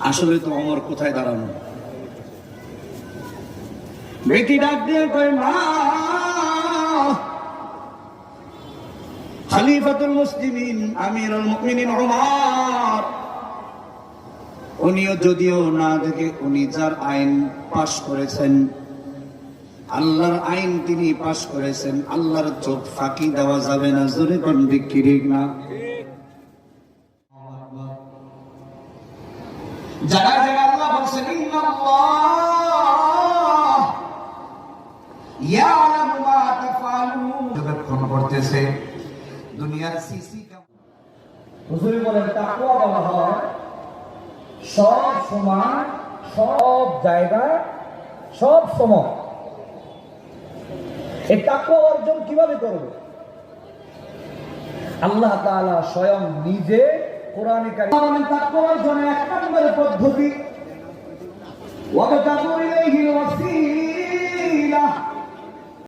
আসলে তো ওমর কোথায় দাঁড়ানো? বেটি ডাক দিয়ে কয়, মা, খলিফাতুল মুসলিমিন আমিরুল মুমিনিন ওমর, উনিও যদিও না দেখে, উনি যার আইন পাশ করেছেন, আল্লাহর আইন তিনি পাশ করেছেন, আল্লাহর চোখ ফাঁকি দেওয়া যাবে না। জোরে কোন দিক ঠিক না? যারা যারা আল্লাহ বলছেন ইন্নাল্লাহ ইয়ালামু মা তাফআলুন, যতক্ষণ করতেছে দুনিয়ার সিসি হুজুর বলেন তাকওয়া বলা হয় সব সময়, সব জায়গায়, সব সময়। এই তাকওয়া অর্জন কিভাবে করবে? আল্লাহ তাআলা স্বয়ং নিজে কোরআনে কারীমে তাকওয়া অর্জনের এক নম্বরের পদ্ধতি, ওয়াবতাগু